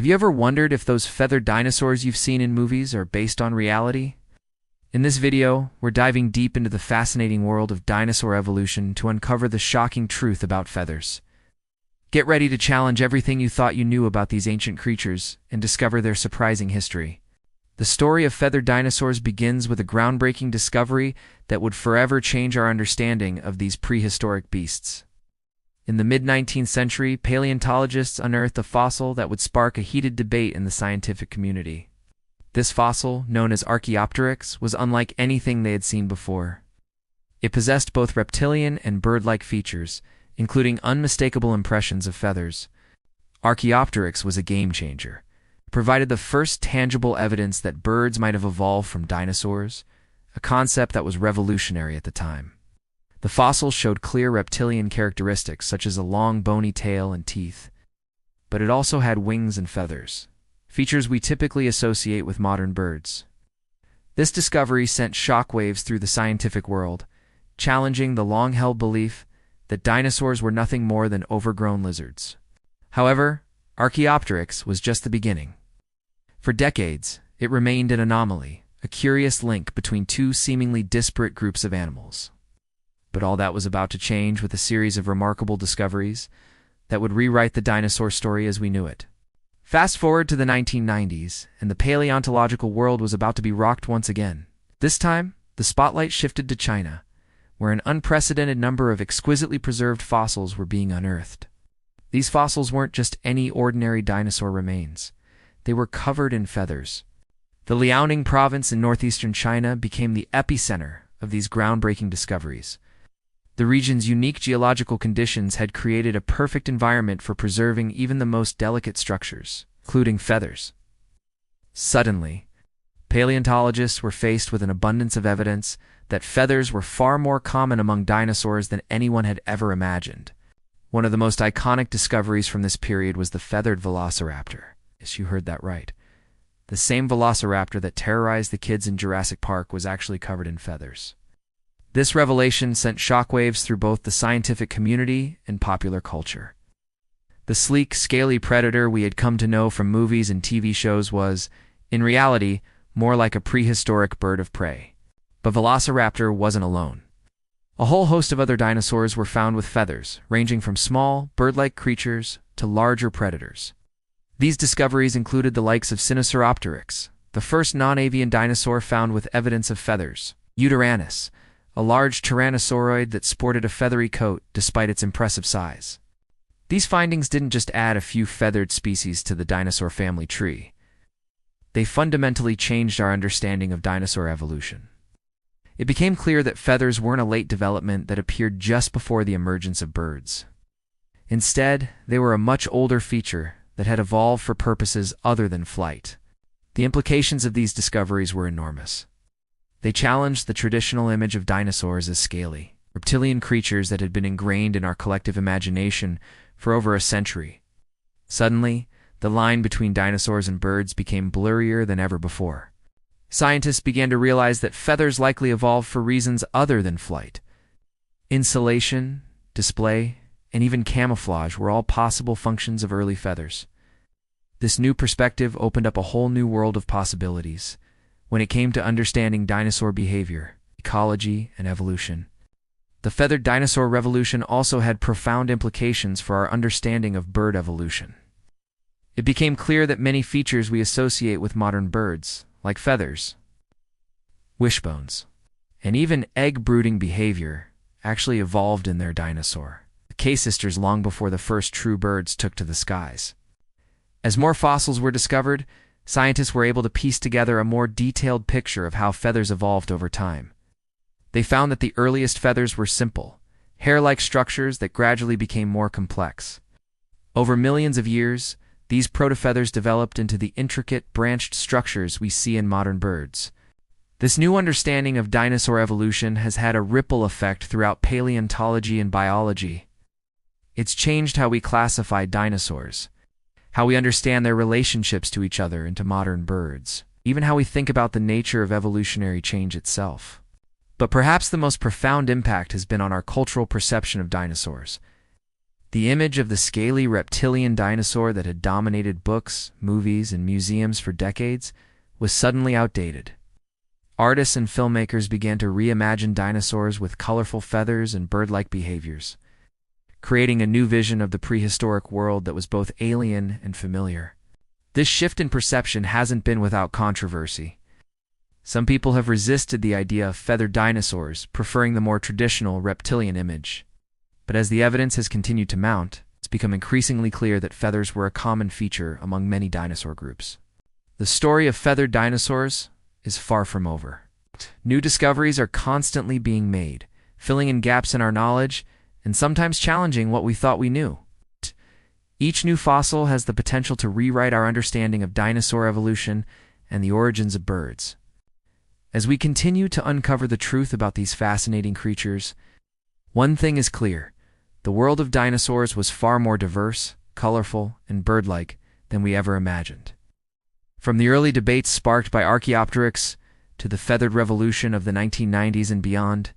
Have you ever wondered if those feathered dinosaurs you've seen in movies are based on reality? In this video, we're diving deep into the fascinating world of dinosaur evolution to uncover the shocking truth about feathers. Get ready to challenge everything you thought you knew about these ancient creatures and discover their surprising history. The story of feathered dinosaurs begins with a groundbreaking discovery that would forever change our understanding of these prehistoric beasts. In the mid-19th century, paleontologists unearthed a fossil that would spark a heated debate in the scientific community. This fossil, known as Archaeopteryx, was unlike anything they had seen before. It possessed both reptilian and bird-like features, including unmistakable impressions of feathers. Archaeopteryx was a game-changer. It provided the first tangible evidence that birds might have evolved from dinosaurs, a concept that was revolutionary at the time. The fossil showed clear reptilian characteristics such as a long bony tail and teeth, but it also had wings and feathers, features we typically associate with modern birds. This discovery sent shockwaves through the scientific world, challenging the long-held belief that dinosaurs were nothing more than overgrown lizards. However, Archaeopteryx was just the beginning. For decades, it remained an anomaly, a curious link between two seemingly disparate groups of animals. But all that was about to change with a series of remarkable discoveries that would rewrite the dinosaur story as we knew it. Fast forward to the 1990s, and the paleontological world was about to be rocked once again. This time, the spotlight shifted to China, where an unprecedented number of exquisitely preserved fossils were being unearthed. These fossils weren't just any ordinary dinosaur remains. They were covered in feathers. The Liaoning province in northeastern China became the epicenter of these groundbreaking discoveries. The region's unique geological conditions had created a perfect environment for preserving even the most delicate structures, including feathers. Suddenly, paleontologists were faced with an abundance of evidence that feathers were far more common among dinosaurs than anyone had ever imagined. One of the most iconic discoveries from this period was the feathered Velociraptor. Yes, you heard that right. The same Velociraptor that terrorized the kids in Jurassic Park was actually covered in feathers. This revelation sent shockwaves through both the scientific community and popular culture. The sleek, scaly predator we had come to know from movies and TV shows was, in reality, more like a prehistoric bird of prey. But Velociraptor wasn't alone. A whole host of other dinosaurs were found with feathers, ranging from small, bird-like creatures to larger predators. These discoveries included the likes of Dinosauropteryx, the first non-avian dinosaur found with evidence of feathers, Uranus, a large tyrannosauroid that sported a feathery coat despite its impressive size. These findings didn't just add a few feathered species to the dinosaur family tree. They fundamentally changed our understanding of dinosaur evolution. It became clear that feathers weren't a late development that appeared just before the emergence of birds. Instead, they were a much older feature that had evolved for purposes other than flight. The implications of these discoveries were enormous. They challenged the traditional image of dinosaurs as scaly, reptilian creatures that had been ingrained in our collective imagination for over a century. Suddenly, the line between dinosaurs and birds became blurrier than ever before. Scientists began to realize that feathers likely evolved for reasons other than flight. Insulation, display, and even camouflage were all possible functions of early feathers. This new perspective opened up a whole new world of possibilities when it came to understanding dinosaur behavior, ecology, and evolution. The feathered dinosaur revolution also had profound implications for our understanding of bird evolution. It became clear that many features we associate with modern birds, like feathers, wishbones, and even egg-brooding behavior, actually evolved in their dinosaur, the K-sisters, long before the first true birds took to the skies. As more fossils were discovered, scientists were able to piece together a more detailed picture of how feathers evolved over time. They found that the earliest feathers were simple, hair-like structures that gradually became more complex. Over millions of years, these protofeathers developed into the intricate, branched structures we see in modern birds. This new understanding of dinosaur evolution has had a ripple effect throughout paleontology and biology. It's changed how we classify dinosaurs, how we understand their relationships to each other and to modern birds, even how we think about the nature of evolutionary change itself. But perhaps the most profound impact has been on our cultural perception of dinosaurs. The image of the scaly reptilian dinosaur that had dominated books, movies, and museums for decades was suddenly outdated. Artists and filmmakers began to reimagine dinosaurs with colorful feathers and bird-like behaviors, creating a new vision of the prehistoric world that was both alien and familiar. This shift in perception hasn't been without controversy. Some people have resisted the idea of feathered dinosaurs, preferring the more traditional reptilian image. But as the evidence has continued to mount, it's become increasingly clear that feathers were a common feature among many dinosaur groups. The story of feathered dinosaurs is far from over. New discoveries are constantly being made, filling in gaps in our knowledge and sometimes challenging what we thought we knew. Each new fossil has the potential to rewrite our understanding of dinosaur evolution and the origins of birds. As we continue to uncover the truth about these fascinating creatures, one thing is clear: the world of dinosaurs was far more diverse, colorful, and bird-like than we ever imagined. From the early debates sparked by Archaeopteryx to the feathered revolution of the 1990s and beyond,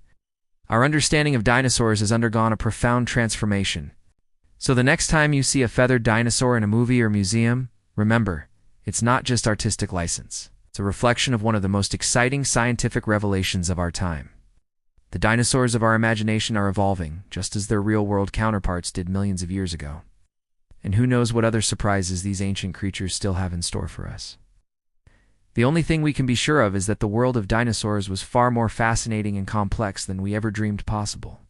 our understanding of dinosaurs has undergone a profound transformation. So the next time you see a feathered dinosaur in a movie or museum, remember, it's not just artistic license. It's a reflection of one of the most exciting scientific revelations of our time. The dinosaurs of our imagination are evolving, just as their real-world counterparts did millions of years ago. And who knows what other surprises these ancient creatures still have in store for us. The only thing we can be sure of is that the world of dinosaurs was far more fascinating and complex than we ever dreamed possible.